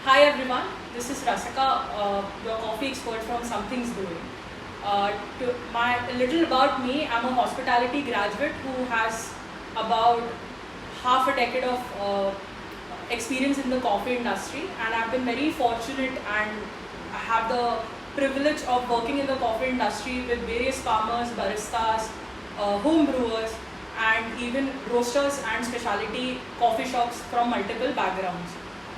Hi everyone, this is Rasika, your coffee expert from Something's Brewing. A little about me, I'm a hospitality graduate who has about half a decade of experience in the coffee industry, and I've been very fortunate and I have the privilege of working in the coffee industry with various farmers, baristas, home brewers, and even roasters and specialty coffee shops from multiple backgrounds.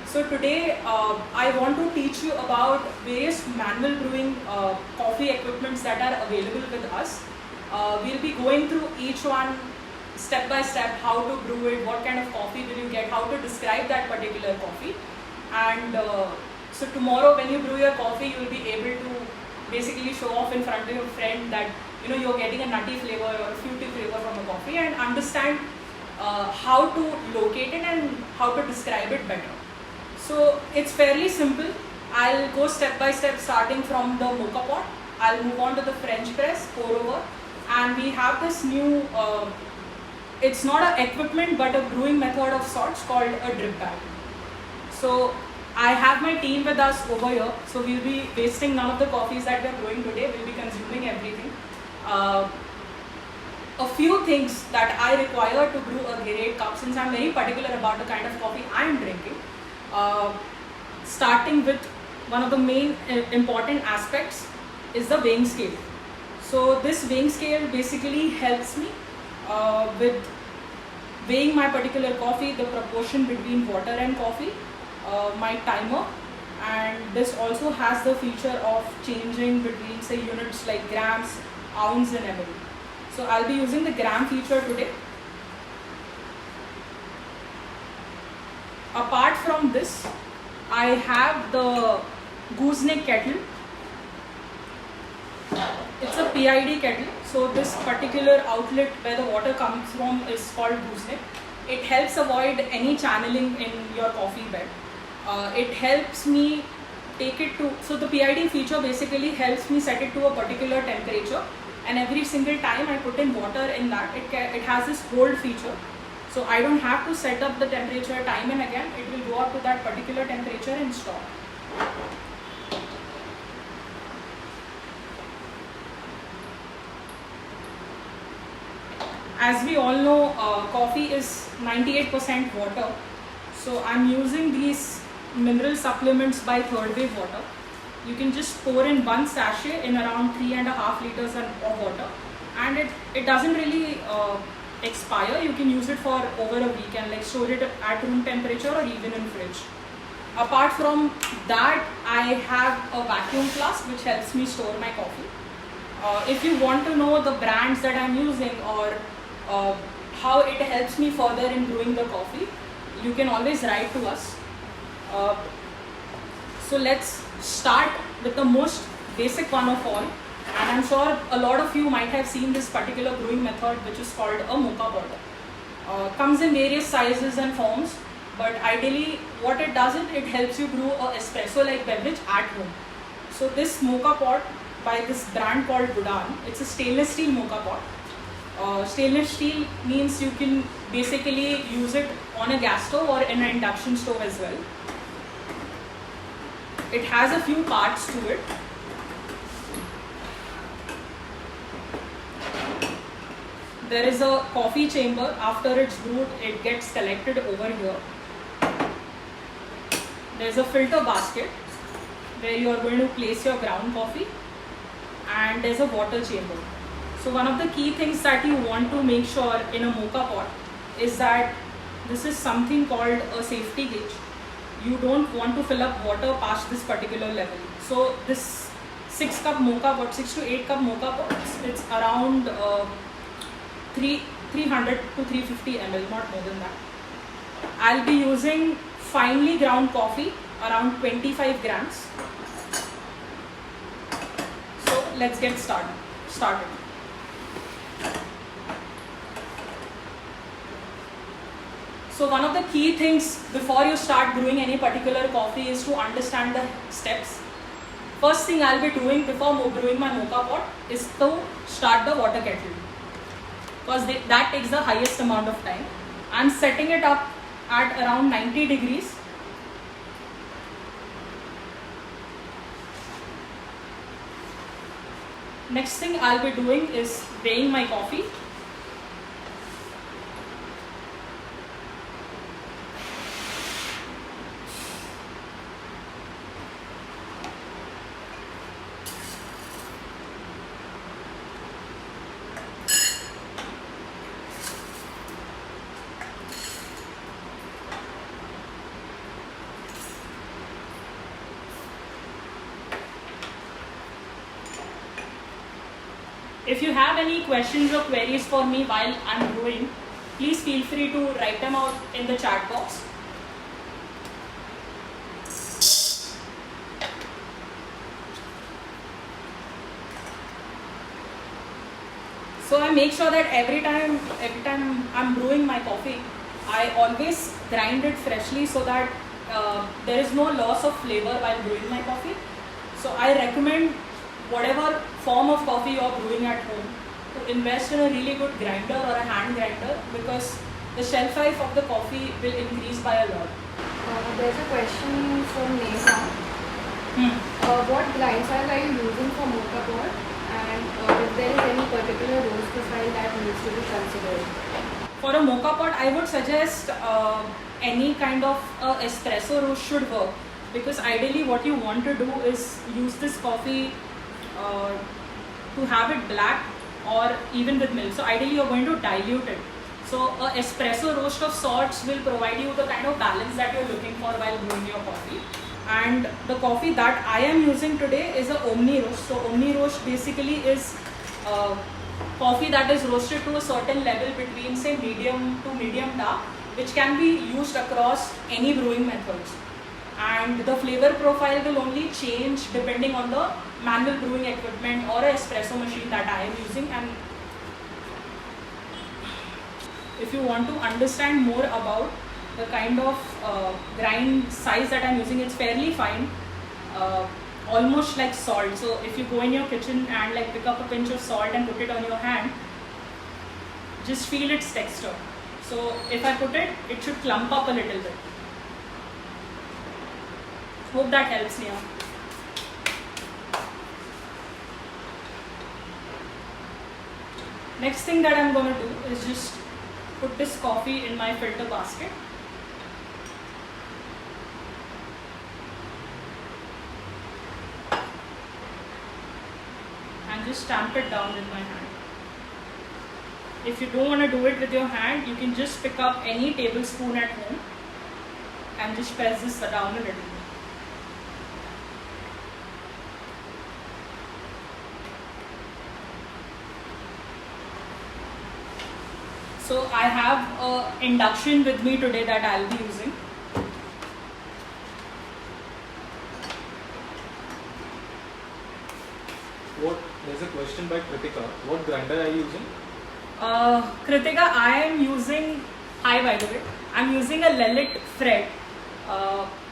So today I want to teach you about various manual brewing coffee equipments that are available with us. We'll be going through each one step by step, how to brew it, what kind of coffee will you get, how to describe that particular coffee. And so tomorrow when you brew your coffee, you will be able to basically show off in front of your friend that you're getting a nutty flavor or a fruity flavor from a coffee, and understand how to locate it and how to describe it better. So it's fairly simple. I'll go step by step, starting from the mocha pot. I'll move on to the French press, pour over, and we have this new, it's not an equipment but a brewing method of sorts called a drip bag. So I have my team with us over here, so we'll be wasting none of the coffees that we're brewing today. We'll be consuming everything. A few things that I require to brew a great cup, since I'm very particular about the kind of coffee I'm drinking. Starting with one of the main important aspects is the weighing scale. So this weighing scale basically helps me with weighing my particular coffee, the proportion between water and coffee, my timer, and this also has the feature of changing between, say, units like grams, ounce and ml. So I'll be using the gram feature today. Apart from this, I have the gooseneck kettle. It's a PID kettle. So this particular outlet where the water comes from is called gooseneck. It helps avoid any channeling in your coffee bed. It helps me take it to, so the PID feature basically helps me set it to a particular temperature, and every single time I put in water in that, it has this hold feature. So I don't have to set up the temperature time and again, it will go up to that particular temperature and stop. As we all know, coffee is 98% water. So I'm using these mineral supplements by Third Wave Water. You can just pour in one sachet in around 3.5 liters of water, and it doesn't really expire. You can use it for over a week and like store it at room temperature or even in fridge. Apart from that, I have a vacuum flask which helps me store my coffee. If you want to know the brands that I'm using or how it helps me further in brewing the coffee, you can always write to us. So let's start with the most basic one of all. And I'm sure a lot of you might have seen this particular brewing method, which is called a mocha pot. Comes in various sizes and forms, but ideally what it does is it helps you brew a espresso-like beverage at home. So this mocha pot by this brand called Budan, it's a stainless steel mocha pot. Stainless steel means you can basically use it on a gas stove or in an induction stove as well. It has a few parts to it. There is a coffee chamber. After it's brewed, it gets collected over here. There's a filter basket where you are going to place your ground coffee, and there's a water chamber. So one of the key things that you want to make sure in a mocha pot is that this is something called a safety gauge. You don't want to fill up water past this particular level. So this 6 to 8 cup mocha pots, it's around 300 to 350 ml, not more than that. I'll be using finely ground coffee, around 25 grams. So let's get started. So one of the key things before you start brewing any particular coffee is to understand the steps. First thing I'll be doing before brewing my mocha pot is to start the water kettle, because that takes the highest amount of time. I'm setting it up at around 90 degrees Next thing I'll be doing is weighing my coffee. If you have any questions or queries for me while I'm brewing, please feel free to write them out in the chat box. So I make sure that every time I'm brewing my coffee, I always grind it freshly so that there is no loss of flavor while brewing my coffee. So I recommend whatever form of coffee you're brewing at home to invest in a really good grinder or a hand grinder, because the shelf life of the coffee will increase by a lot. There's a question from Neha. What grind style are you using for mocha pot, and if there is any particular roast profile that needs to be considered? For a mocha pot, I would suggest any kind of espresso roast should work, because ideally what you want to do is use this coffee to have it black or even with milk. So ideally you're going to dilute it. So a espresso roast of sorts will provide you the kind of balance that you're looking for while brewing your coffee. And the coffee that I am using today is a Omni roast. So Omni roast basically is coffee that is roasted to a certain level between, say, medium to medium dark, which can be used across any brewing methods. And the flavor profile will only change depending on the manual brewing equipment or an espresso machine that I am using. And if you want to understand more about the kind of grind size that I'm using, it's fairly fine, almost like salt. So if you go in your kitchen and like pick up a pinch of salt and put it on your hand, just feel its texture. So if I put it, it should clump up a little bit. Hope that helps, Neha. Next thing that I'm going to do is just put this coffee in my filter basket. And just stamp it down with my hand. If you don't want to do it with your hand, you can just pick up any tablespoon at home and just press this down a little bit. So I have an induction with me today that I'll be using. There's a question by Kritika. What grinder are you using? Kritika, I am using, hi by the way, I'm using a Lelit Fred.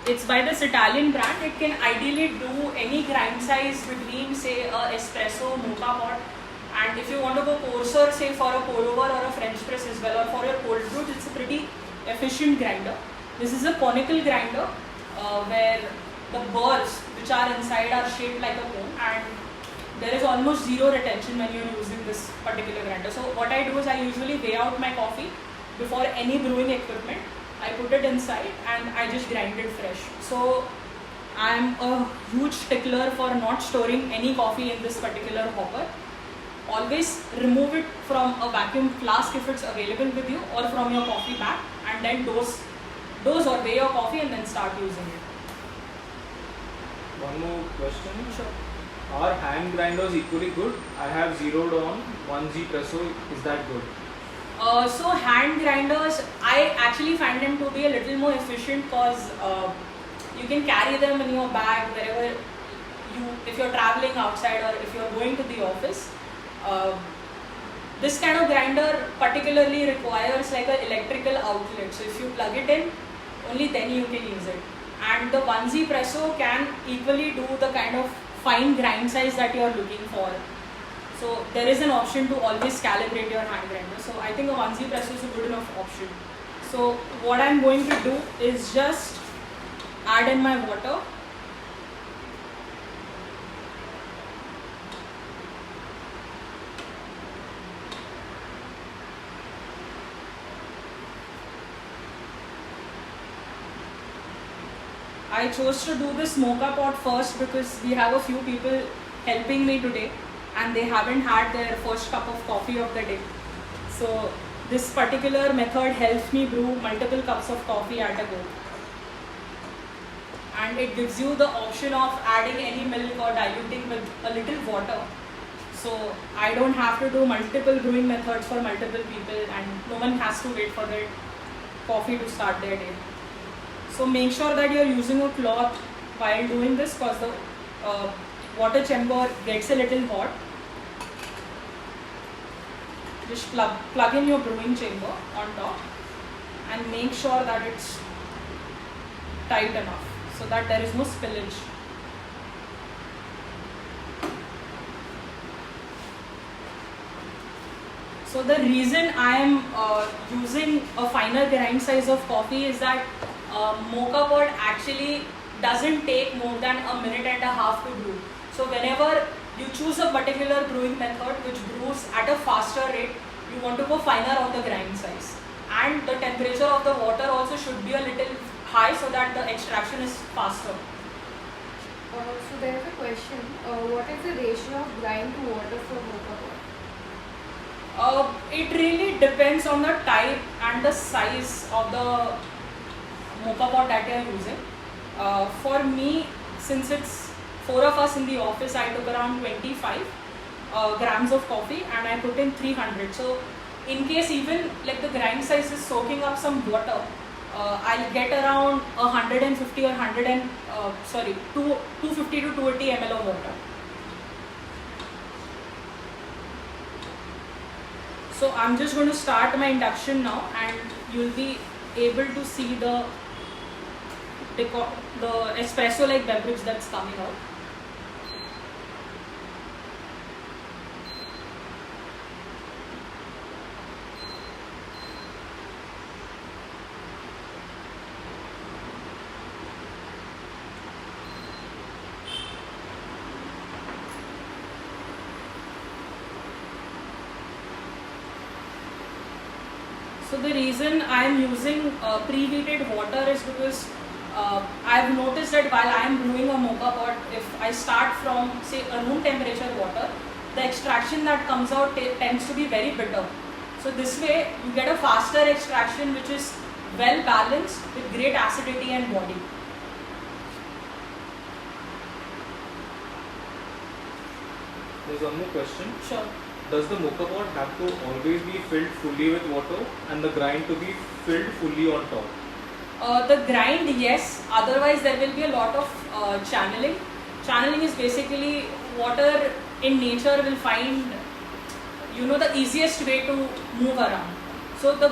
It's by this Italian brand. It can ideally do any grind size between, say, a espresso, mocha pot. And if you want to go coarser, say for a pour over or a French press as well, or for your cold brew, it's a pretty efficient grinder. This is a conical grinder where the burrs which are inside are shaped like a cone, and there is almost zero retention when you're using this particular grinder. So what I do is I usually weigh out my coffee before any brewing equipment. I put it inside and I just grind it fresh. So I'm a huge stickler for not storing any coffee in this particular hopper. Always remove it from a vacuum flask if it's available with you, or from your coffee bag, and then dose or weigh your coffee and then start using it. One more question. Sure. Are hand grinders equally good? I have zeroed on 1Z Presso. Is that good? So hand grinders, I actually find them to be a little more efficient because you can carry them in your bag wherever you, if you're traveling outside or if you're going to the office. This kind of grinder particularly requires like an electrical outlet. So if you plug it in, only then you can use it. And the 1Z Presso can equally do the kind of fine grind size that you're looking for. So there is an option to always calibrate your hand grinder. So I think a 1Z Presso is a good enough option. So what I'm going to do is just add in my water. I chose to do this mocha pot first because we have a few people helping me today and they haven't had their first cup of coffee of the day. So this particular method helps me brew multiple cups of coffee at a go. And it gives you the option of adding any milk or diluting with a little water. So I don't have to do multiple brewing methods for multiple people and no one has to wait for their coffee to start their day. So make sure that you're using a cloth while doing this because the water chamber gets a little hot. Just plug in your brewing chamber on top and make sure that it's tight enough so that there is no spillage. So the reason I am using a finer grind size of coffee is that mocha pot actually doesn't take more than a minute and a half to brew. So whenever you choose a particular brewing method which brews at a faster rate, you want to go finer on the grind size. And the temperature of the water also should be a little high so that the extraction is faster. So there is a question. What is the ratio of grind to water for mocha pot? It really depends on the type and the size of the mocha pot that you are using. For me, since it's 4 of us in the office, I took around 25 grams of coffee and I put in 300. So in case even like the grind size is soaking up some water, I'll get around 150 or 250 to 280 ml of water. So I'm just going to start my induction now and you'll be able to see the espresso like beverage that's coming out. So the reason I am using preheated water is because I've noticed that while I am brewing a mocha pot, if I start from say a room temperature water, the extraction that comes out tends to be very bitter. So this way you get a faster extraction which is well balanced with great acidity and body. There's one more question. Sure. Does the mocha pot have to always be filled fully with water and the grind to be filled fully on top? The grind, yes. Otherwise, there will be a lot of channeling. Channeling is basically water in nature will find, the easiest way to move around. So the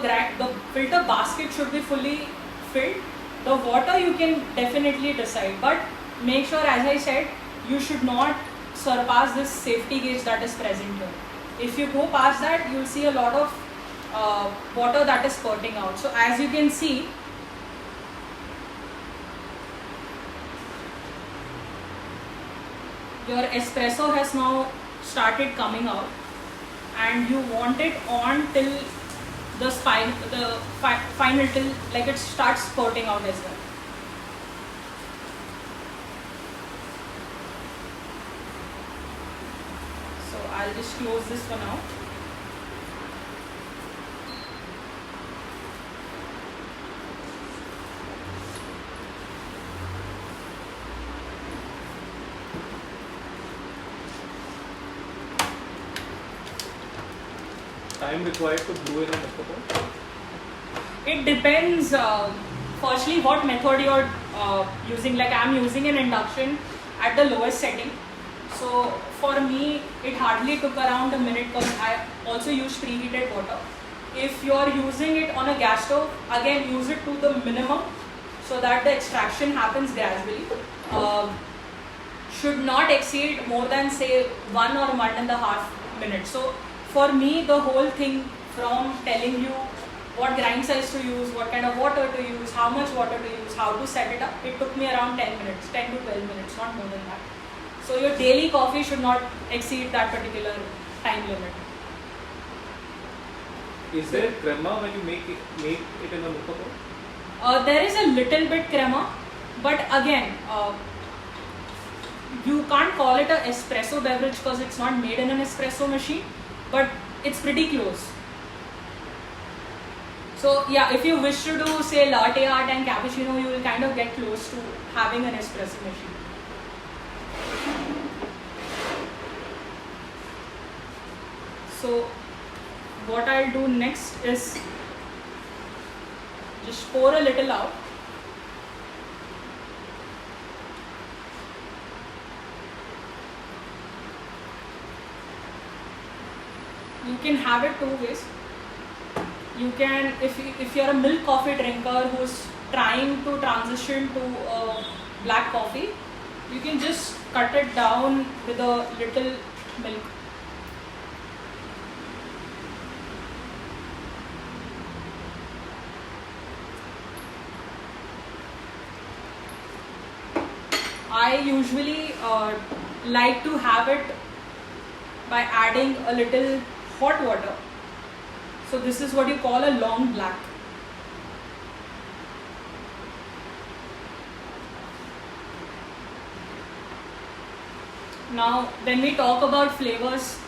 filter basket should be fully filled. The water you can definitely decide, but make sure, as I said, you should not surpass this safety gauge that is present here. If you go past that, you'll see a lot of water that is spurting out. So as you can see, your espresso has now started coming out and you want it on till the final till like it starts spurting out as well. So I'll just close this for now. Time required to brew in a mocha pot? It depends. Firstly, what method you're using. Like I'm using an induction at the lowest setting. So for me, it hardly took around a minute because I also use preheated water. If you're using it on a gas stove, again use it to the minimum so that the extraction happens gradually. Should not exceed more than say 1 or 1.5 minutes. So for me, the whole thing from telling you what grind size to use, what kind of water to use, how much water to use, how to set it up, it took me around 10 minutes, 10 to 12 minutes, not more than that. So your daily coffee should not exceed that particular time limit. Is there crema when you make it in a mocha pot? There is a little bit crema, But again, you can't call it an espresso beverage because it's not made in an espresso machine, but it's pretty close. So yeah, if you wish to do say latte art and cappuccino, you will kind of get close to having an espresso machine. So what I'll do next is just pour a little out. You can have it two ways. You can, if you're a milk coffee drinker who's trying to transition to black coffee, you can just cut it down with a little milk. I usually like to have it by adding a little hot water. So this is what you call a long black. Now when we talk about flavors,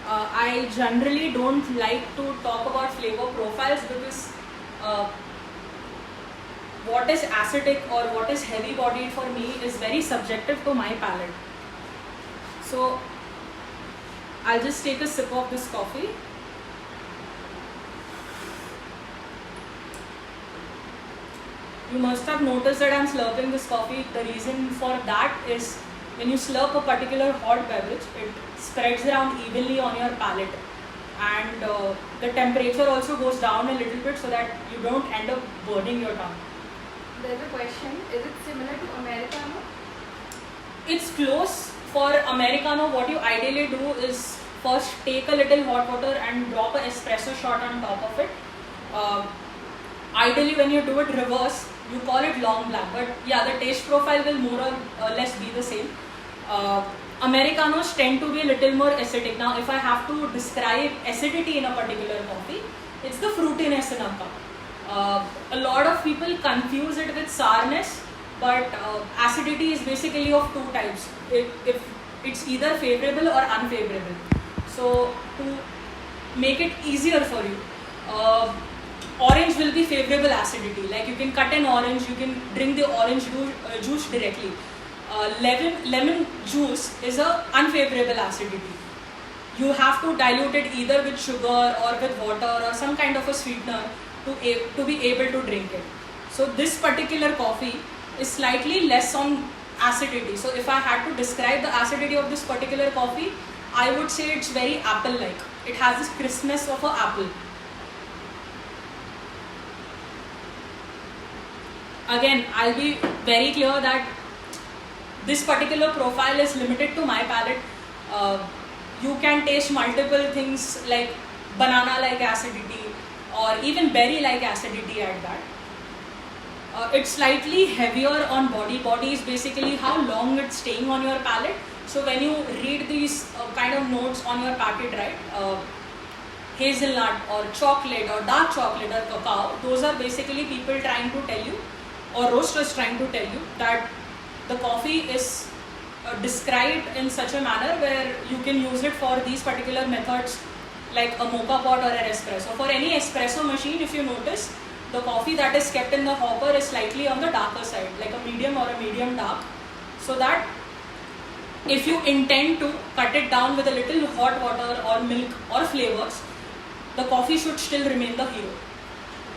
I generally don't like to talk about flavor profiles because what is acidic or what is heavy bodied for me is very subjective to my palate. So I'll just take a sip of this coffee. You must have noticed that I'm slurping this coffee. The reason for that is when you slurp a particular hot beverage, it spreads around evenly on your palate, and the temperature also goes down a little bit so that you don't end up burning your tongue. There's a question. Is it similar to Americano? It's close. For Americano, what you ideally do is first take a little hot water and drop an espresso shot on top of it. Ideally, when you do it reverse, you call it long black. But yeah, the taste profile will more or less be the same. Americanos tend to be a little more acidic. Now, if I have to describe acidity in a particular coffee, it's the fruitiness in a cup. A lot of people confuse it with sourness, but acidity is basically of two types. If it's either favorable or unfavorable. So to make it easier for you, orange will be favorable acidity. Like you can cut an orange, you can drink the orange juice directly. Lemon juice is a unfavorable acidity. You have to dilute it either with sugar or with water or some kind of a sweetener to be able to drink it. So this particular coffee is slightly less on acidity. So if I had to describe the acidity of this particular coffee, I would say it's very apple-like. It has this crispness of an apple. Again, I'll be very clear that this particular profile is limited to my palate. You can taste multiple things like banana-like acidity or even berry-like acidity at that. It's slightly heavier on body. Body is basically how long it's staying on your palate. So when you read these kind of notes on your packet, right, hazelnut or chocolate or dark chocolate or cacao, those are basically people trying to tell you, or roasters trying to tell you, that the coffee is described in such a manner where you can use it for these particular methods like a mocha pot or an espresso. For any espresso machine, if you notice, the coffee that is kept in the hopper is slightly on the darker side, like a medium or a medium dark, so that if you intend to cut it down with a little hot water or milk or flavors, the coffee should still remain the hero.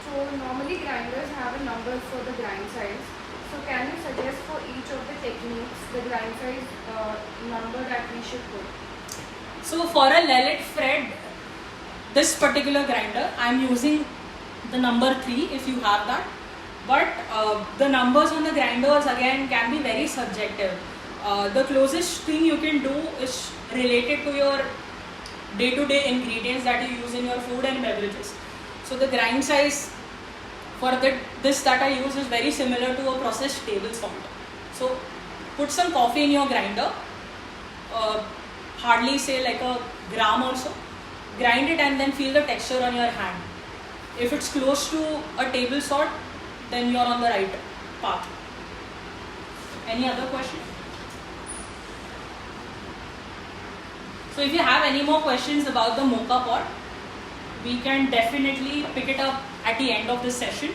So normally grinders have a number for the grind size. So can you suggest for each of the techniques the grind size number that we should put? So for a Lillet Fred, this particular grinder, I am using the number 3 if you have that. But the numbers on the grinders again can be very subjective. The closest thing you can do is related to your day-to-day ingredients that you use in your food and beverages. So the grind size for this that I use is very similar to a processed table salt. So put some coffee in your grinder, hardly say like a gram or so. Grind it and then feel the texture on your hand. If it's close to a table salt, then you're on the right path. Any other question? So if you have any more questions about the mocha pot, we can definitely pick it up at the end of this session.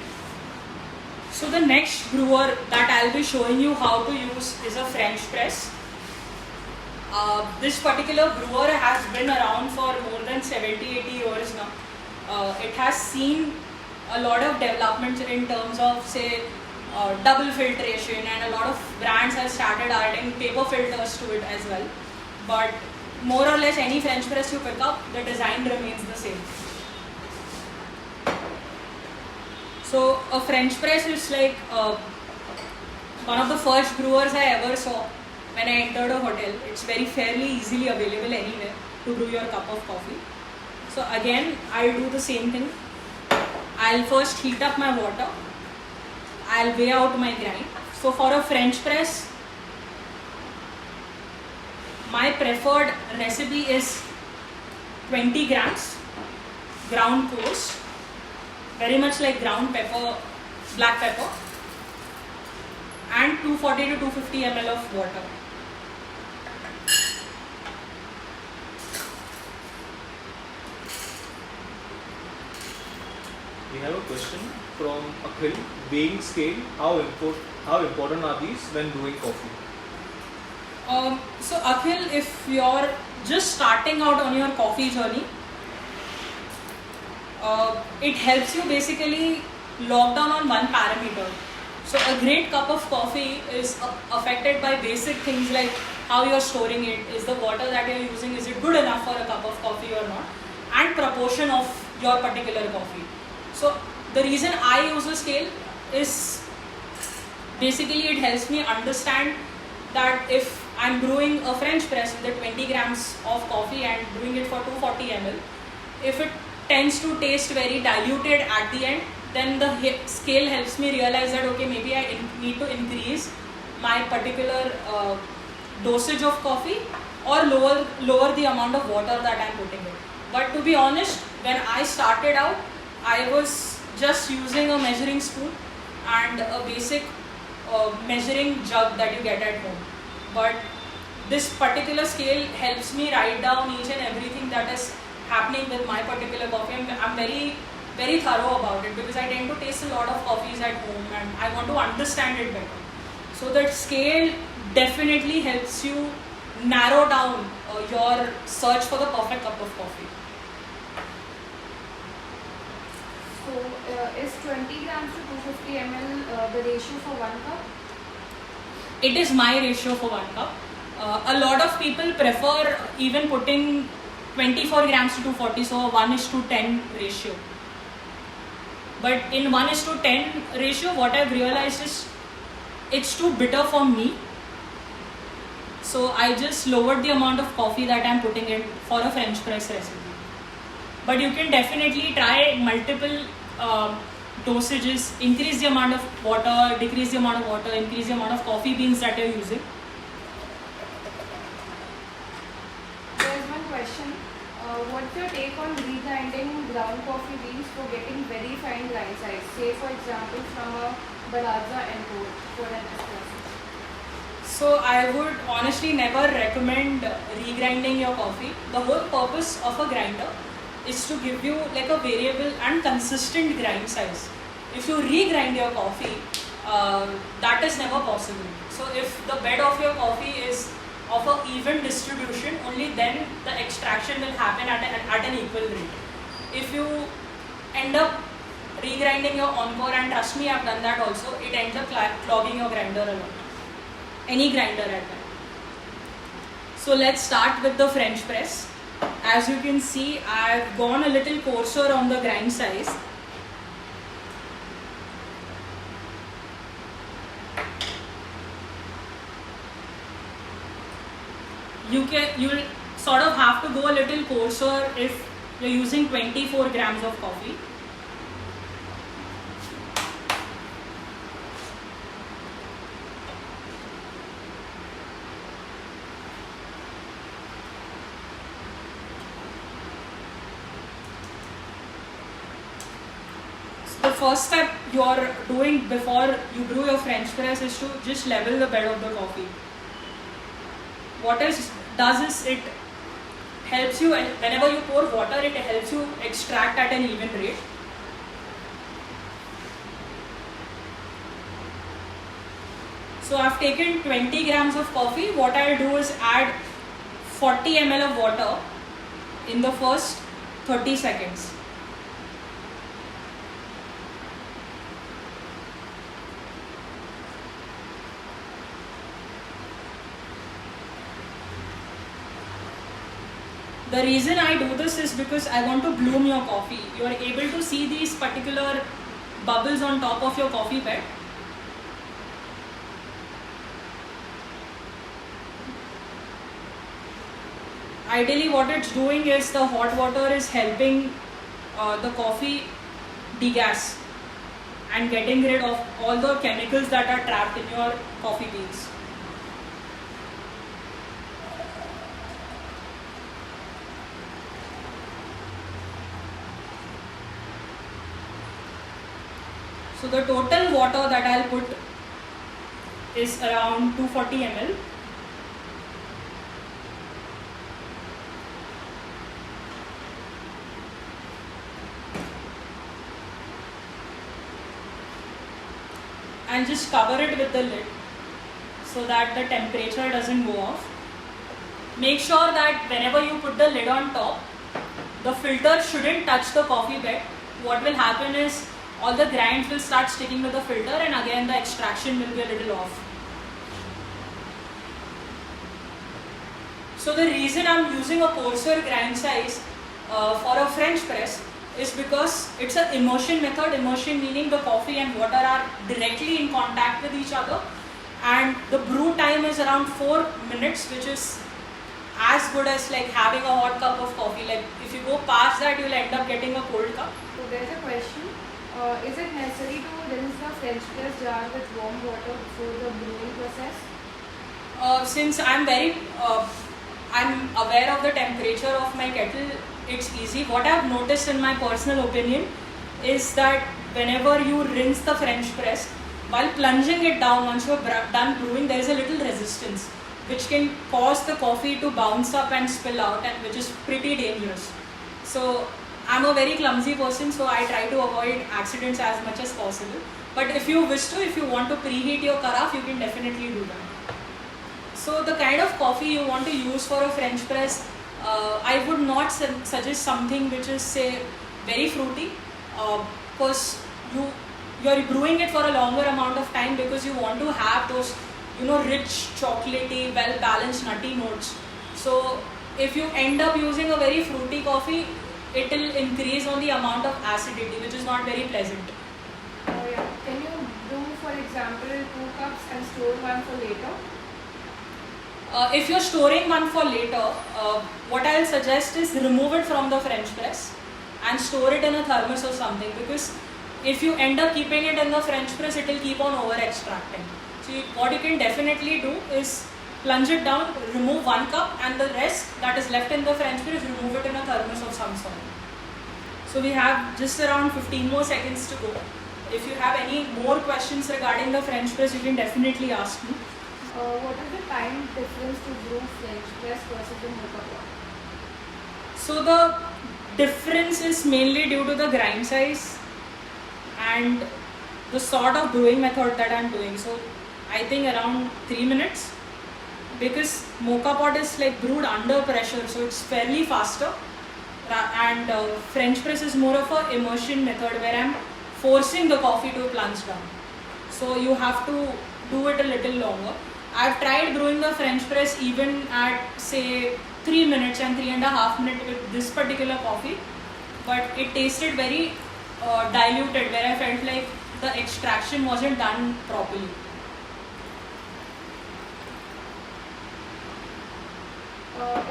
So the next brewer that I'll be showing you how to use is a French press. This particular brewer has been around for more than 70-80 years now. It has seen a lot of developments in terms of, say, double filtration, and a lot of brands have started adding paper filters to it as well. But more or less any French press you pick up, the design remains the same. So a French press is like one of the first brewers I ever saw when I entered a hotel. It's very fairly easily available anywhere to brew your cup of coffee. So again, I'll do the same thing. I'll first heat up my water. I'll weigh out my grind. So for a French press, my preferred recipe is 20 grams ground coarse, very much like ground pepper, black pepper, and 240 to 250 ml of water. We have a question from Akhil. Weighing scale, how important are these when brewing coffee? So Akhil, if you're just starting out on your coffee journey, it helps you basically lock down on one parameter. So a great cup of coffee is affected by basic things like how you're storing it, is the water that you're using, is it good enough for a cup of coffee or not, and proportion of your particular coffee. So the reason I use a scale is basically it helps me understand that if I'm brewing a French press with the 20 grams of coffee and brewing it for 240 ml, if it tends to taste very diluted at the end, then the scale helps me realize that okay, maybe I need to increase my particular dosage of coffee or lower the amount of water that I'm putting in. But to be honest, when I started out, I was just using a measuring spoon and a basic measuring jug that you get at home. But this particular scale helps me write down each and everything that is happening with my particular coffee. I'm very, very thorough about it because I tend to taste a lot of coffees at home and I want to understand it better. So that scale definitely helps you narrow down your search for the perfect cup of coffee. So is 20 grams to 250 ml the ratio for 1 cup? It is my ratio for 1 cup. A lot of people prefer even putting 24 grams to 240, so a 1:10 ratio. But in 1:10 ratio, what I've realized is it's too bitter for me. So I just lowered the amount of coffee that I'm putting in for a French press recipe. But you can definitely try multiple dosages, increase the amount of water, decrease the amount of water, increase the amount of coffee beans that you're using. There's one question. What's your take on regrinding ground coffee beans for getting very fine grind size? Say for example from a Baladza import for an espresso. So I would honestly never recommend regrinding your coffee. The whole purpose of a grinder is to give you like a variable and consistent grind size. If you regrind your coffee, that is never possible. So if the bed of your coffee is of an even distribution, only then the extraction will happen at an equal rate. If you end up regrinding your Encore, and trust me, I've done that also, it ends up clogging your grinder a lot. Any grinder at that. So let's start with the French press. As you can see, I've gone a little coarser on the grind size. You'll sort of have to go a little coarser if you're using 24 grams of coffee. first step you're doing before you brew your French press is to just level the bed of the coffee. What it does is it helps you, whenever you pour water, it helps you extract at an even rate. So I've taken 20 grams of coffee. What I'll do is add 40 ml of water in the first 30 seconds. The reason I do this is because I want to bloom your coffee. You are able to see these particular bubbles on top of your coffee bed. Ideally what it's doing is the hot water is helping the coffee degas and getting rid of all the chemicals that are trapped in your coffee beans. So the total water that I'll put is around 240 ml. And just cover it with the lid so that the temperature doesn't go off. Make sure that whenever you put the lid on top, the filter shouldn't touch the coffee bed. What will happen is all the grinds will start sticking to the filter and again the extraction will be a little off. So the reason I'm using a coarser grind size for a French press is because it's an immersion method. Immersion meaning the coffee and water are directly in contact with each other, and the brew time is around 4 minutes, which is as good as like having a hot cup of coffee. Like if you go past that, you'll end up getting a cold cup. So there's a question. Is it necessary to rinse the French press jar with warm water before the brewing process? Since I'm aware of the temperature of my kettle, it's easy. What I've noticed in my personal opinion is that whenever you rinse the French press, while plunging it down, once you're done brewing, there is a little resistance which can cause the coffee to bounce up and spill out, and which is pretty dangerous. So I'm a very clumsy person, so I try to avoid accidents as much as possible. But if you wish to, if you want to preheat your carafe, you can definitely do that. So the kind of coffee you want to use for a French press, I would not suggest something which is, say, very fruity, because you're brewing it for a longer amount of time because you want to have those, rich, chocolatey, well-balanced, nutty notes. So if you end up using a very fruity coffee, it will increase on the amount of acidity, which is not very pleasant. Oh yeah. Can you do, for example, 2 cups and store one for later? If you're storing one for later, what I'll suggest is remove it from the French press and store it in a thermos or something, because if you end up keeping it in the French press, it will keep on over extracting. So what you can definitely do is plunge it down, remove 1 cup, and the rest that is left in the French press, remove it in a thermos of some sort. So we have just around 15 more seconds to go. If you have any more questions regarding the French press, you can definitely ask me. What is the time difference to brew French press versus the mocha pot? So the difference is mainly due to the grind size and the sort of brewing method that I'm doing. So I think around 3 minutes, because mocha pot is like brewed under pressure, so it's fairly faster, and French press is more of a immersion method where I'm forcing the coffee to plunge down. So you have to do it a little longer. I've tried brewing the French press even at, say, 3 minutes and 3.5 minutes with this particular coffee, but it tasted very diluted, where I felt like the extraction wasn't done properly.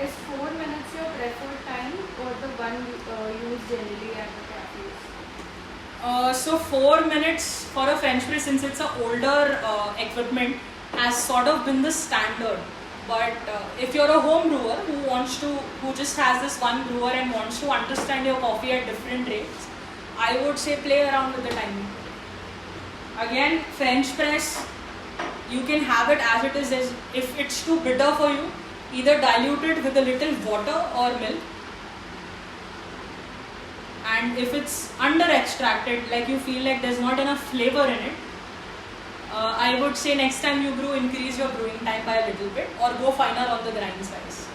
Is 4 minutes your preferred time or the one used generally at the cafes? So 4 minutes for a French press, since it's an older equipment, has sort of been the standard. But if you're a home brewer who just has this one brewer and wants to understand your coffee at different rates, I would say play around with the timing. Again, French press, you can have it as it is. If it's too bitter for you, either dilute it with a little water or milk. And if it's under extracted, like you feel like there's not enough flavor in it, I would say next time you brew, increase your brewing time by a little bit or go finer on the grind size.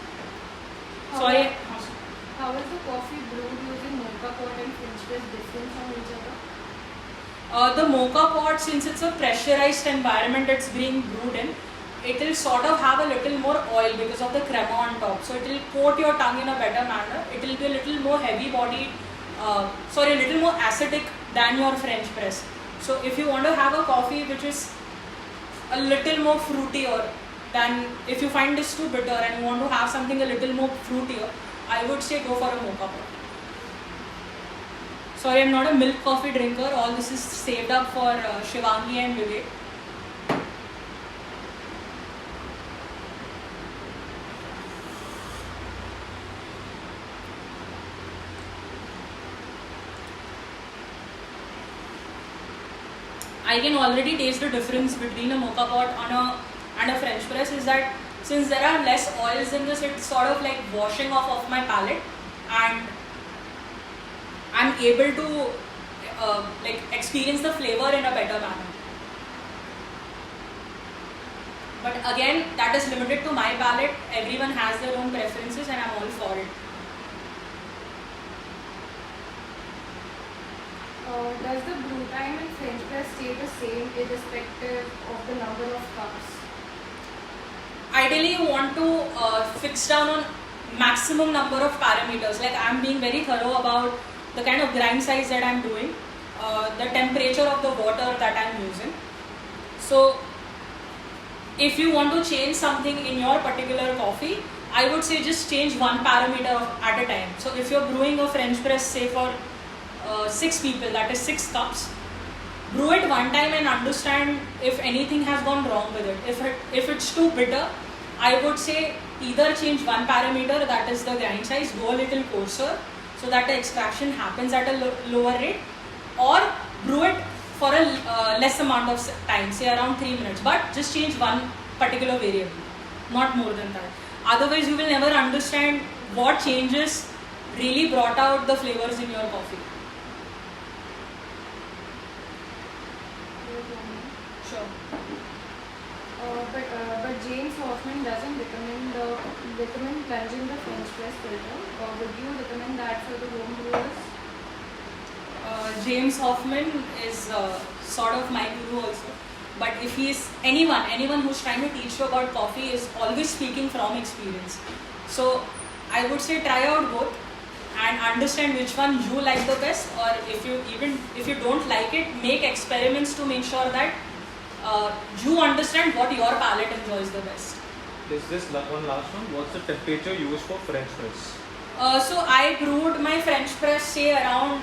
Sorry. How is the coffee brewed using mocha pot and French press different from each other? The mocha pot, since it's a pressurized environment it's being brewed in, it will sort of have a little more oil because of the crema on top. So it will coat your tongue in a better manner. It will be a little more heavy bodied, a little more acidic than your French press. So if you want to have a coffee which is a little more fruitier than, if you find this too bitter and you want to have something a little more fruitier, I would say go for a mocha pot. Sorry, I'm not a milk coffee drinker. All this is saved up for Shivangi and Vivek. I can already taste the difference between a mocha pot and a French press is that since there are less oils in this, it's sort of like washing off my palate, and I'm able to experience the flavor in a better manner. But again, that is limited to my palate. Everyone has their own preferences and I'm all for it. Does the brew time in French press stay the same irrespective of the number of cups? Ideally, you want to fix down on maximum number of parameters. Like I'm being very thorough about the kind of grind size that I'm doing, the temperature of the water that I'm using. So if you want to change something in your particular coffee, I would say just change one parameter at a time. So if you're brewing a French press, say for 6 people, that is 6 cups, brew it one time and understand if anything has gone wrong with it. If it's too bitter, I would say either change one parameter, that is the grind size, go a little coarser so that the extraction happens at a lower rate, or brew it for a less amount of time, say around 3 minutes, but just change one particular variable, not more than that. Otherwise you will never understand what changes really brought out the flavors in your coffee. Sure. But James Hoffman doesn't recommend plunging the French press filter. Would you recommend that for the home brewers? James Hoffman is sort of my guru also. But if he's anyone who's trying to teach you about coffee is always speaking from experience. So I would say try out both and understand which one you like the best, or if you don't like it, make experiments to make sure that you understand what your palate enjoys the best. Is this one last one? What's the temperature used for French press? So I brewed my French press say around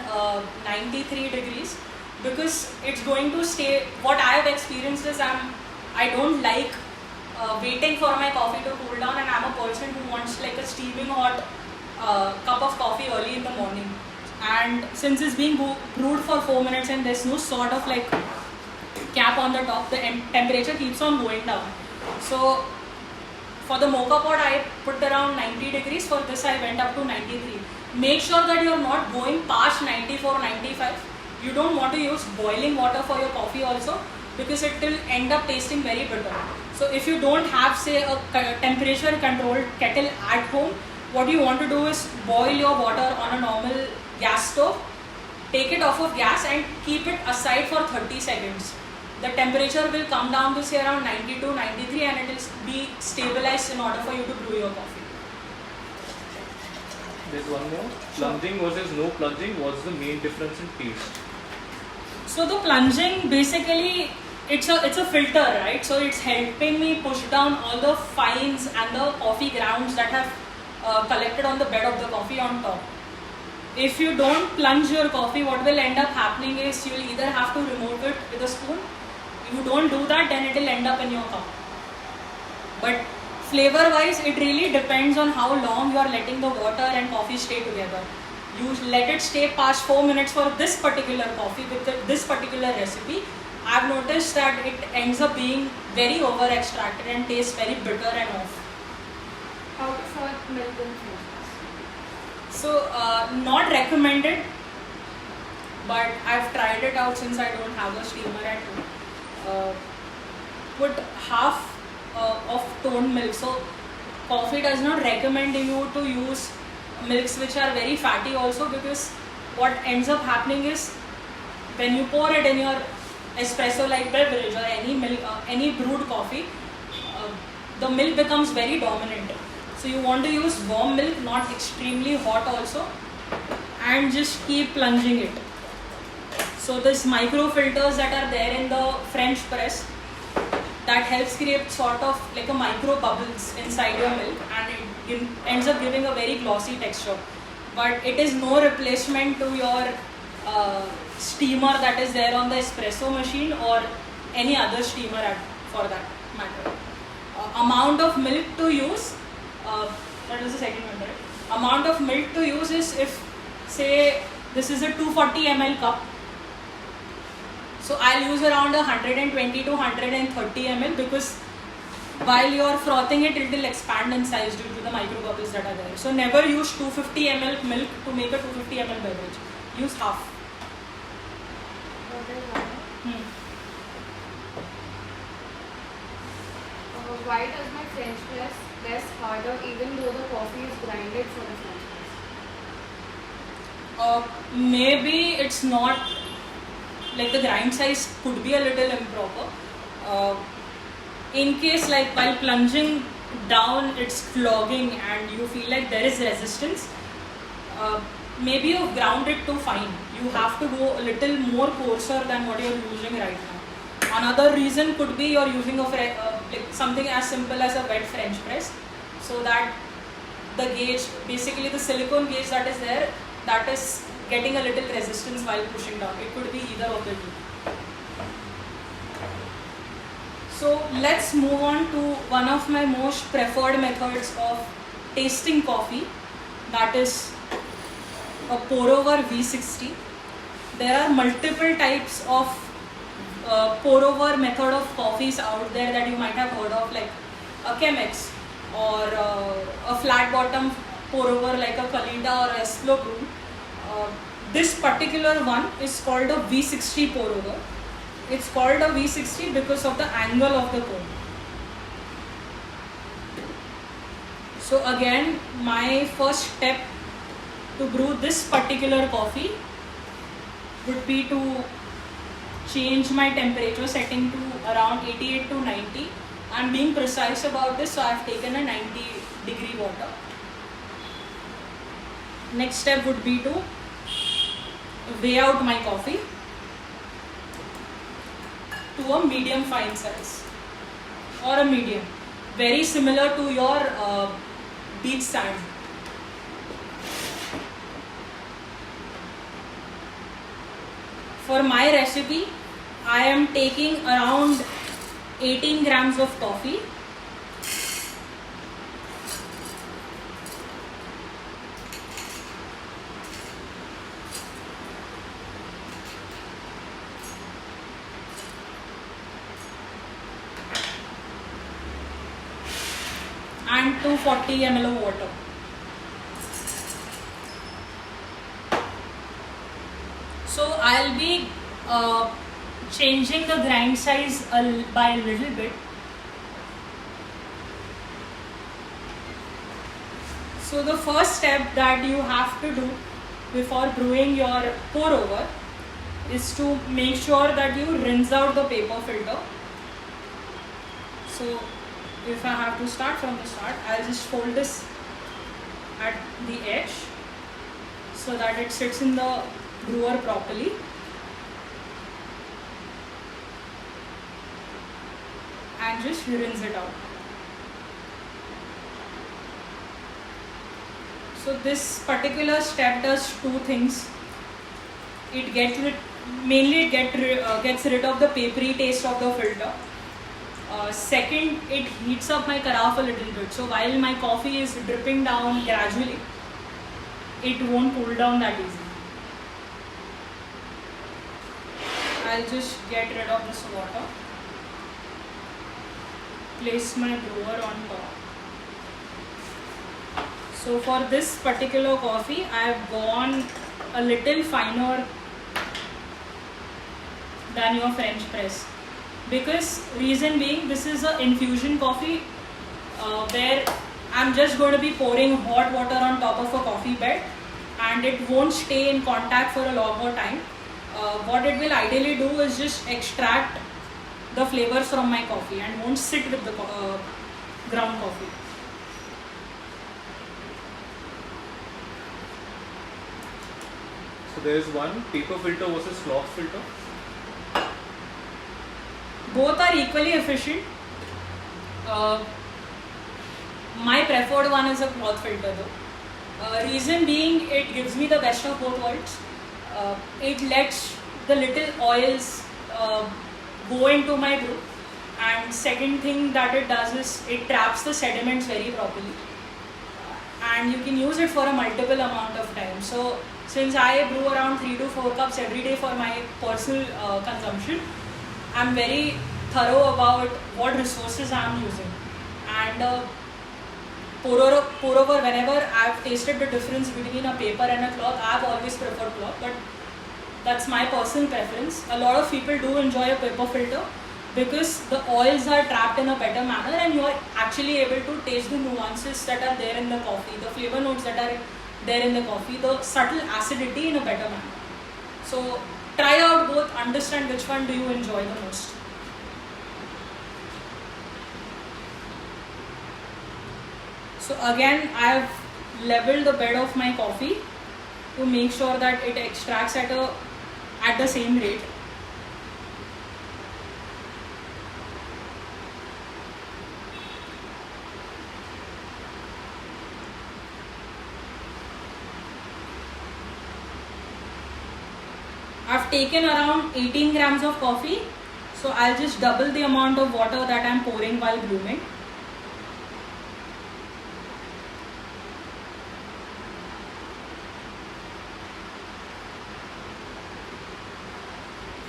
93 degrees because it's going to stay. What I have experienced is I don't like waiting for my coffee to cool down, and I'm a person who wants like a steaming hot cup of coffee early in the morning. And since it's being brewed for 4 minutes and there's no sort of like cap on the top, the temperature keeps on going down. So for the mocha pot, I put around 90 degrees. For this, I went up to 93. Make sure that you're not going past 94, 95. You don't want to use boiling water for your coffee also, because it will end up tasting very bitter. So if you don't have, say, a temperature controlled kettle at home, what you want to do is boil your water on a normal gas stove, take it off of gas and keep it aside for 30 seconds. The temperature will come down to say around 92, 93, and it will be stabilized in order for you to brew your coffee. There's one more. Plunging versus no plunging. What's the main difference in taste? So the plunging, basically, it's a filter, right? So it's helping me push down all the fines and the coffee grounds that have collected on the bed of the coffee on top. If you don't plunge your coffee, what will end up happening is you'll either have to remove it with a spoon. If you don't do that, then it will end up in your cup. But flavor wise, it really depends on how long you are letting the water and coffee stay together. you let it stay past 4 minutes for this particular coffee with this particular recipe, I've noticed that it ends up being very over extracted and tastes very bitter and off. How to froth milk in French press? So not recommended, but I've tried it out since I don't have a steamer at home. Put half of toned milk. So coffee does not recommend you to use milks which are very fatty also, because what ends up happening is when you pour it in your espresso like beverage or any milk, any brewed coffee, the milk becomes very dominant. So you want to use warm milk, not extremely hot also, and just keep plunging it. So this micro filters that are there in the French press, that helps create sort of like a micro bubbles inside your milk, and it ends up giving a very glossy texture. But it is no replacement to your steamer that is there on the espresso machine or any other steamer for that matter. Amount of milk to use, that is the second one, right? Amount of milk to use is, if say this is a 240 ml cup, so I'll use around 120 to 130 ml, because while you're frothing it, it will expand in size due to the micro bubbles that are there. So never use 250 ml milk to make a 250 ml beverage. Use half. What is that? Why does my French press harder even though the coffee is grinded for the French press? Maybe it's not, like the grind size could be a little improper. In case like while plunging down it's clogging and you feel like there is resistance, maybe you've ground it too fine. You have to go a little more coarser than what you're using right now. Another reason could be you're using like something as simple as a wet French press, so that the gauge, basically the silicone gauge that is there, that is getting a little resistance while pushing down. It could be either of the two. So let's move on to one of my most preferred methods of tasting coffee, that is a pour over V60. There are multiple types of pour over method of coffees out there that you might have heard of, like a Chemex or a flat bottom pour over like a Kalita or Esplo Brew. This particular one is called a V60 pour over. It's called a V60 because of the angle of the cone. So again, my first step to brew this particular coffee would be to change my temperature setting to around 88 to 90. I'm being precise about this, so I've taken a 90-degree water. Next step would be to weigh out my coffee to a medium fine size or a medium, very similar to your beach sand. For my recipe, I am taking around 18 grams of coffee. And 240 ml of water. So I'll be changing the grind size by a little bit. So the first step that you have to do before brewing your pour over is to make sure that you rinse out the paper filter. So if I have to start from the start, I'll just fold this at the edge so that it sits in the brewer properly. And just rinse it out. So this particular step does two things. It gets rid of the papery taste of the filter. Second, it heats up my carafe a little bit. So while my coffee is dripping down gradually, it won't cool down that easily. I'll just get rid of this water. Place my brewer on top. So for this particular coffee, I have gone a little finer than your French press. Because reason being, this is an infusion coffee where I'm just going to be pouring hot water on top of a coffee bed, and it won't stay in contact for a longer time. What it will ideally do is just extract the flavors from my coffee and won't sit with the ground coffee. So there is one paper filter versus cloth filter. Both are equally efficient. My preferred one is a cloth filter though. Reason being, it gives me the best of both worlds. It lets the little oils go into my brew, and second thing that it does is it traps the sediments very properly, and you can use it for a multiple amount of time. So since I brew around 3 to 4 cups every day for my personal consumption, I'm very thorough about what resources I'm using, and pour over, whenever I've tasted the difference between a paper and a cloth, I've always preferred cloth, but that's my personal preference. A lot of people do enjoy a paper filter because the oils are trapped in a better manner and you are actually able to taste the nuances that are there in the coffee, the flavor notes that are there in the coffee, the subtle acidity in a better manner. So try out both, understand which one do you enjoy the most. So again, I have leveled the bed of my coffee to make sure that it extracts at the same rate. I've taken around 18 grams of coffee, so I'll just double the amount of water that I'm pouring while brewing.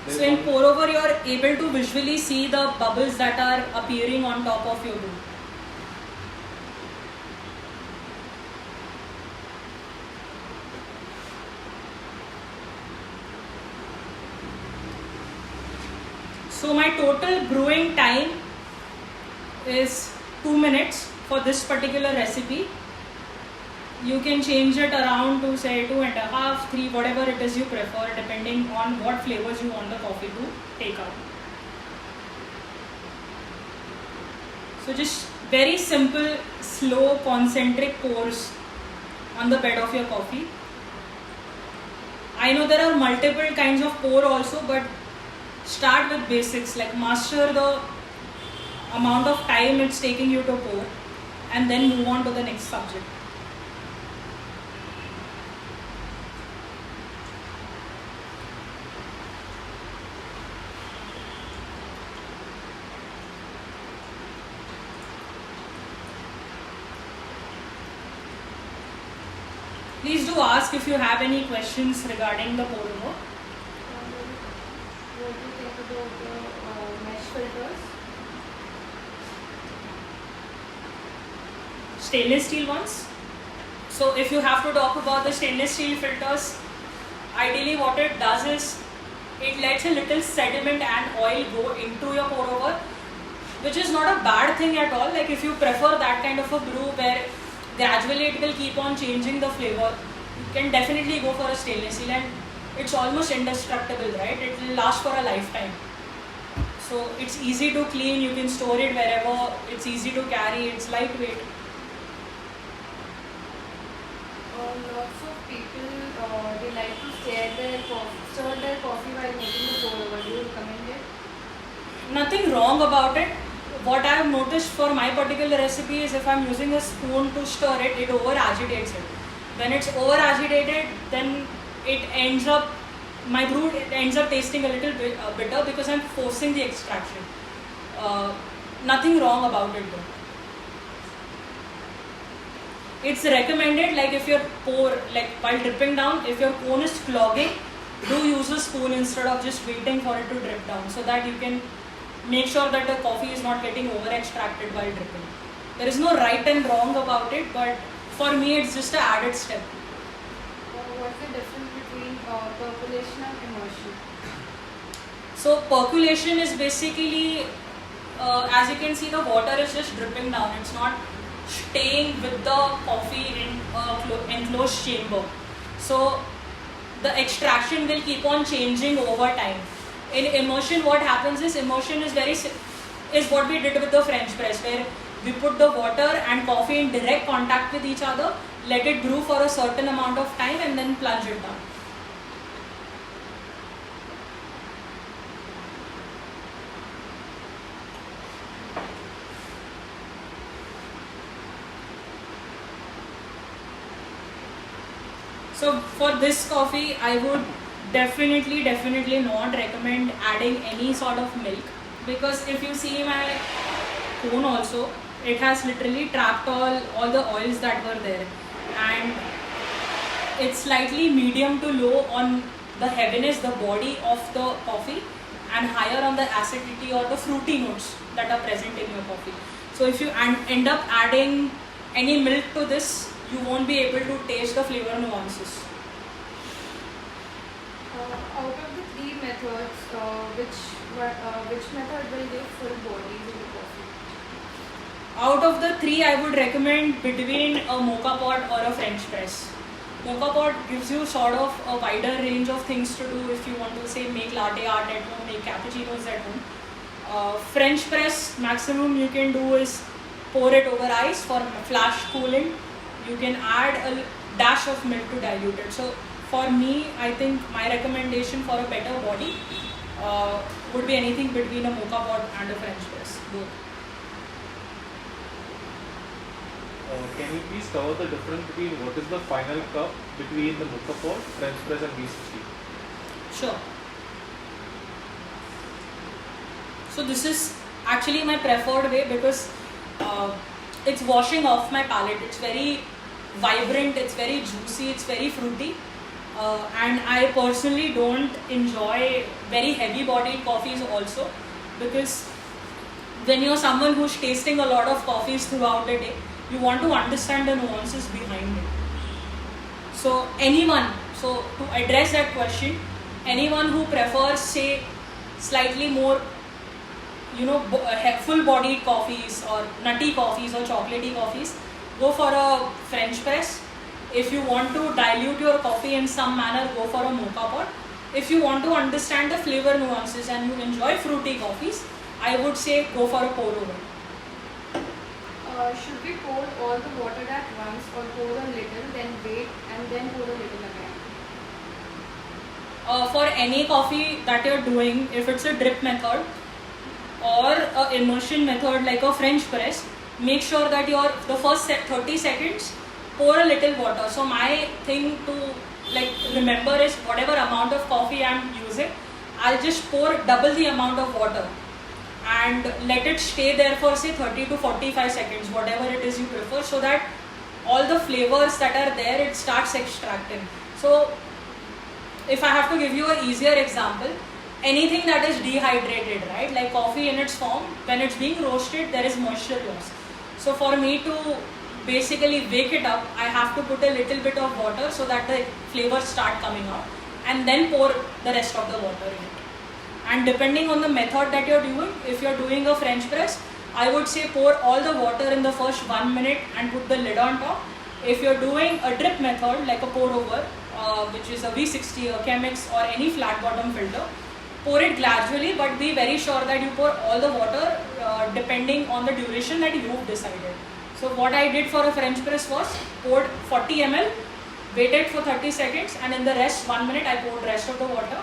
So in pour over, you are able to visually see the bubbles that are appearing on top of your brew. So my total brewing time is 2 minutes for this particular recipe. You can change it around to say 2.5, 3, whatever it is you prefer, depending on what flavors you want the coffee to take out. So just very simple, slow, concentric pours on the bed of your coffee. I know there are multiple kinds of pour also, but start with basics, like master the amount of time it's taking you to pour and then move on to the next subject. Please do ask if you have any questions regarding the pour over. What do you think about the mesh filters? Stainless steel ones. So if you have to talk about the stainless steel filters, ideally what it does is it lets a little sediment and oil go into your pour over, which is not a bad thing at all. Like if you prefer that kind of a brew where gradually it will keep on changing the flavor, you can definitely go for a stainless steel, and it's almost indestructible, right? It will last for a lifetime. So it's easy to clean, you can store it wherever, it's easy to carry, it's lightweight. Lots of people, they like to stir their coffee while making the pour over. Do you recommend it? Nothing wrong about it. What I have noticed for my particular recipe is if I'm using a spoon to stir it, it over agitates it. When it's over agitated, then it ends up, my brew ends up tasting a little bit bitter because I'm forcing the extraction. Nothing wrong about it though. it's recommended, like if your pour, like while dripping down, if your cone is clogging, do use a spoon instead of just waiting for it to drip down, so that you can make sure that the coffee is not getting over extracted while dripping. There is no right and wrong about it, but for me it's just an added step. What's the difference between percolation and immersion? So percolation is basically, as you can see, the water is just dripping down. It's not staying with the coffee in a enclosed chamber. So the extraction will keep on changing over time. In immersion, what happens is, immersion is is what we did with the French press, where we put the water and coffee in direct contact with each other, let it brew for a certain amount of time, and then plunge it down. So for this coffee, I would definitely not recommend adding any sort of milk, because if you see my cone also, it has literally trapped all the oils that were there, and it's slightly medium to low on the heaviness, the body of the coffee, and higher on the acidity or the fruity notes that are present in your coffee. So if you end up adding any milk to this, you won't be able to taste the flavor nuances. Out of the three methods, which method will give full body to the coffee? Out of the three, I would recommend between a mocha pot or a French press. Mocha pot gives you sort of a wider range of things to do if you want to, say, make latte art at home, make cappuccinos at home. French press, maximum you can do is pour it over ice for flash cooling. You can add a dash of milk to dilute it. So for me, I think my recommendation for a better body would be anything between a mocha pot and a French press, both. Can you please cover the difference between what is the final cup between the mocha pot, French press and V60? Sure. So this is actually my preferred way, because it's washing off my palate. It's very vibrant, it's very juicy, it's very fruity. And I personally don't enjoy very heavy bodied coffees also, because when you're someone who's tasting a lot of coffees throughout the day, you want to understand the nuances behind it. So to address that question, anyone who prefers, say, slightly more, full bodied coffees or nutty coffees or chocolatey coffees, go for a French press. If you want to dilute your coffee in some manner, go for a mocha pot. If you want to understand the flavor nuances and you enjoy fruity coffees, I would say go for a pour over. Should we pour all the water at once, or pour a little, then wait, and then pour a little again? For any coffee that you're doing, if it's a drip method or a immersion method like a French press, make sure that the first 30 seconds pour a little water. So my thing to remember is, whatever amount of coffee I'm using, I'll just pour double the amount of water and let it stay there for, say, 30 to 45 seconds, whatever it is you prefer, so that all the flavors that are there, it starts extracting. So if I have to give you an easier example, anything that is dehydrated, right, like coffee in its form, when it's being roasted, there is moisture loss. So for me to basically wake it up, I have to put a little bit of water so that the flavors start coming out, and then pour the rest of the water in it. And depending on the method that you're doing, if you're doing a French press, I would say pour all the water in the first 1 minute and put the lid on top. If you're doing a drip method like a pour over, which is a V60, a Chemex, or any flat bottom filter, pour it gradually, but be very sure that you pour all the water depending on the duration that you've decided. So what I did for a French press was poured 40 ml, waited for 30 seconds, and in the rest 1 minute I poured rest of the water.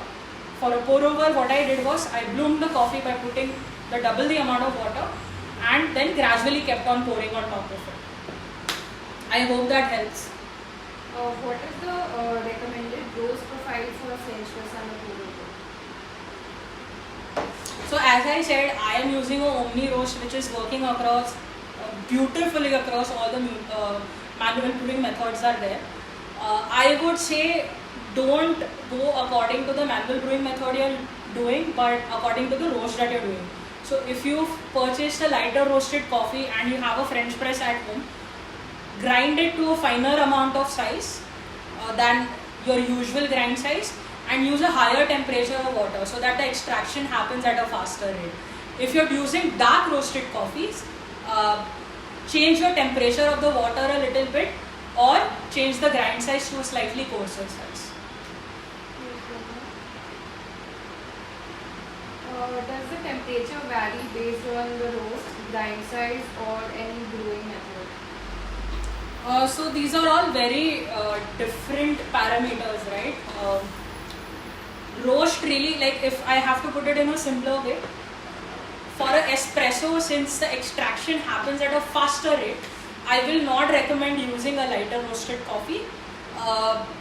For a pour over, what I did was I bloomed the coffee by putting double the amount of water, and then gradually kept on pouring on top of it. I hope that helps. What is the recommended roast profile for a French press and a pour over? So as I said, I am using a Omni roast, which is working across beautifully across all the manual brewing methods are there. I would say don't go according to the manual brewing method you're doing, but according to the roast that you're doing. So if you've purchased a lighter roasted coffee and you have a French press at home, grind it to a finer amount of size than your usual grind size, and use a higher temperature of water so that the extraction happens at a faster rate. If you're using dark roasted coffees, change your temperature of the water a little bit, or change the grind size to a slightly coarser size. Does the temperature vary based on the roast, grind size, or any brewing method? So these are all very different parameters, right? Roast really, like if I have to put it in a simpler way, for an espresso, since the extraction happens at a faster rate, I will not recommend using a lighter roasted coffee.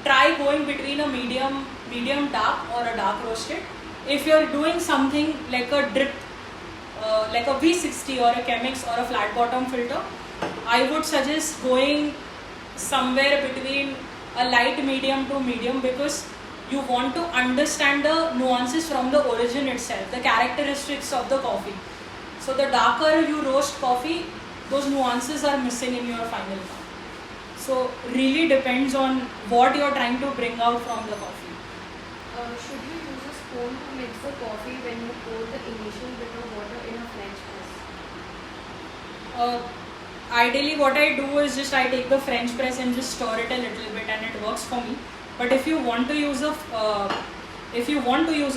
Try going between a medium dark or a dark roasted. If you're doing something like a drip, like a V60 or a Chemex or a flat bottom filter, I would suggest going somewhere between a light medium to medium, because you want to understand the nuances from the origin itself, the characteristics of the coffee. So the darker you roast coffee, those nuances are missing in your final cup. So really depends on what you're trying to bring out from the coffee. Should you use a spoon to mix the coffee when you pour the initial bit of water in a French press? Ideally what I do is just I take the French press and just stir it a little bit, and it works for me. But if you want to use a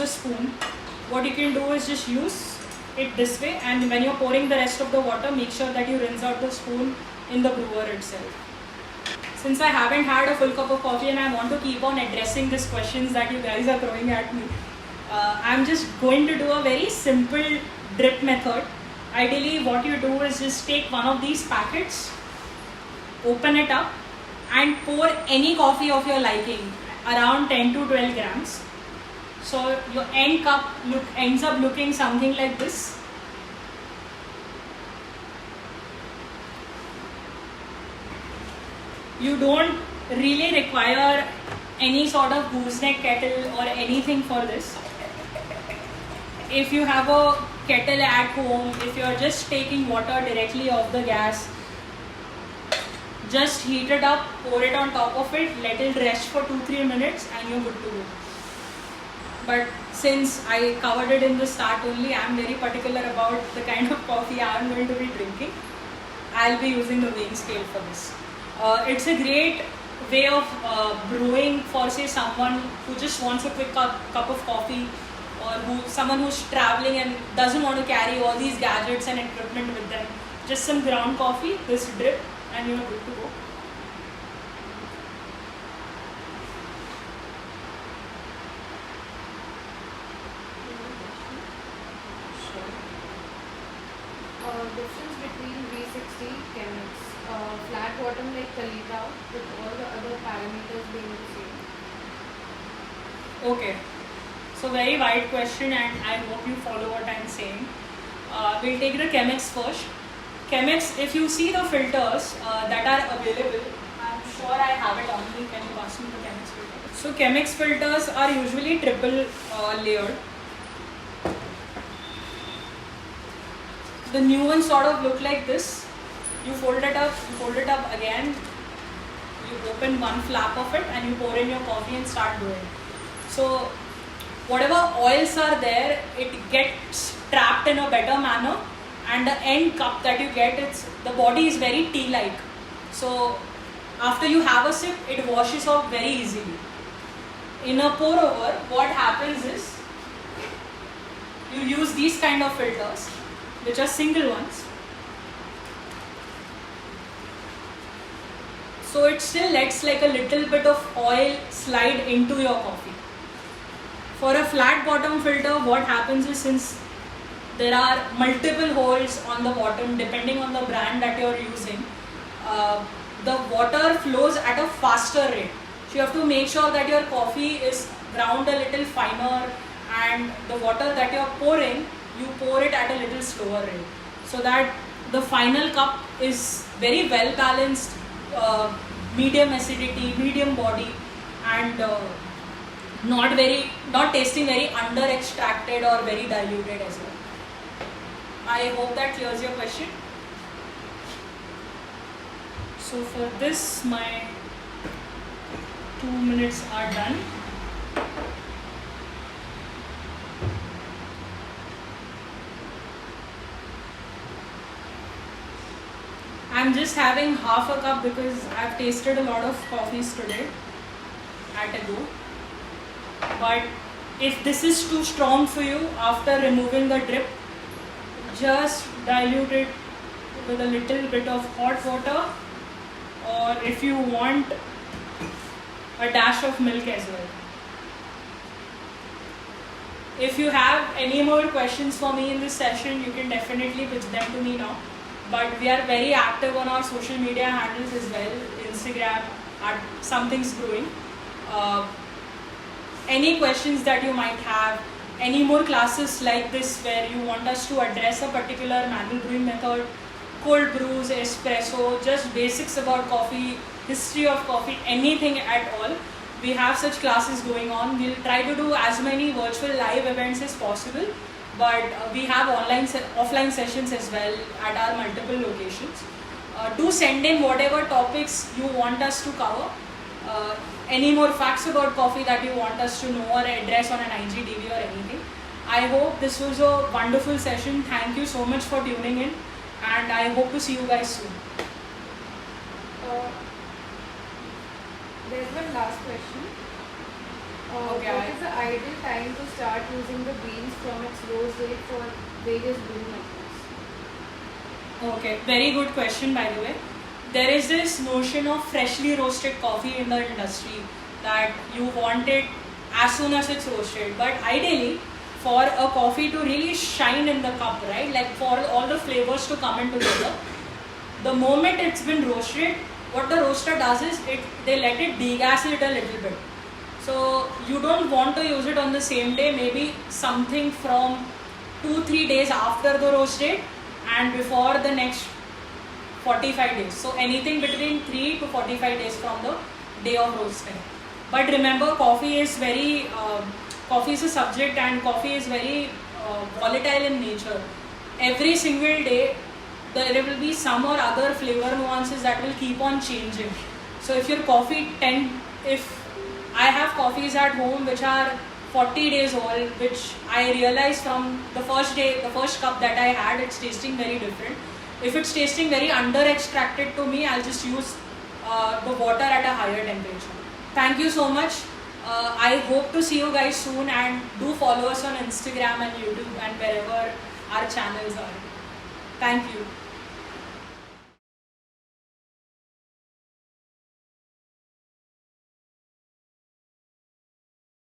spoon, what you can do is just use it this way, and when you're pouring the rest of the water, make sure that you rinse out the spoon in the brewer itself. Since I haven't had a full cup of coffee and I want to keep on addressing these questions that you guys are throwing at me, I'm just going to do a very simple drip method. Ideally what you do is just take one of these packets, open it up, and pour any coffee of your liking, around 10 to 12 grams. So your end cup ends up looking something like this. You don't really require any sort of gooseneck kettle or anything for this. If you have a kettle at home, if you're just taking water directly off the gas, just heat it up, pour it on top of it, let it rest for 2-3 minutes, and you're good to go. But since I covered it in the start only, I'm very particular about the kind of coffee I'm going to be drinking. I'll be using the weighing scale for this. It's a great way of brewing for, say, someone who just wants a quick cup of coffee, or someone who's traveling and doesn't want to carry all these gadgets and equipment with them. Just some ground coffee, this drip, and you're good to go. Difference between V60 Chemex, flat bottom like Kalita, with all the other parameters being the same. Okay, so very wide question, and I hope you follow what I'm saying. We'll take the Chemex first. Chemex, if you see the filters that are available, I'm sure I have it on me. Can you pass me the Chemex filter? So Chemex filters are usually triple layered. The new ones sort of look like this. You fold it up again, you open one flap of it, and you pour in your coffee and start brewing. So whatever oils are there, it gets trapped in a better manner, and the end cup that you get, the body is very tea-like. So after you have a sip, it washes off very easily. In a pour over, what happens is you use these kind of filters, which are single ones. So it still lets like a little bit of oil slide into your coffee. For a flat bottom filter, what happens is, since there are multiple holes on the bottom depending on the brand that you're using, the water flows at a faster rate. So you have to make sure that your coffee is ground a little finer, and the water that you're pouring, you pour it at a little slower rate, so that the final cup is very well balanced, medium acidity, medium body, and not tasting very under extracted or very diluted as well. I hope that clears your question. So for this, my 2 minutes are done. I'm just having half a cup because I've tasted a lot of coffees today at a go. But if this is too strong for you after removing the drip, just dilute it with a little bit of hot water, or if you want, a dash of milk as well. If you have any more questions for me in this session, you can definitely pitch them to me now. But we are very active on our social media handles as well, Instagram at Something's Brewing. Any questions that you might have, any more classes like this where you want us to address a particular manual brewing method, cold brews, espresso, just basics about coffee, history of coffee, anything at all, we have such classes going on. We'll try to do as many virtual live events as possible, but we have offline sessions as well at our multiple locations. Do send in whatever topics you want us to cover. Any more facts about coffee that you want us to know or address on an IGTV or anything. I hope this was a wonderful session. Thank you so much for tuning in, and I hope to see you guys soon. There's one last question. Okay, What is the ideal time to start using the beans from its roast date for various brewing methods? Okay, very good question by the way. There is this notion of freshly roasted coffee in the industry that you want it as soon as it's roasted. But ideally, for a coffee to really shine in the cup, right? Like for all the flavors to come in together, the moment it's been roasted, what the roaster does is they let it degas it a little bit. So you don't want to use it on the same day, maybe something from 2-3 days after the roast date and before the next 45 days. So anything between 3 to 45 days from the day of roasting. But remember, coffee is a subject, and coffee is very volatile in nature. Every single day there will be some or other flavor nuances that will keep on changing. So if your if I have coffees at home which are 40 days old, which I realized from the first cup that I had, it's tasting very different. If it's tasting very under extracted to me, I'll just use the water at a higher temperature. Thank you so much. I hope to see you guys soon, and do follow us on Instagram and YouTube and wherever our channels are. Thank you.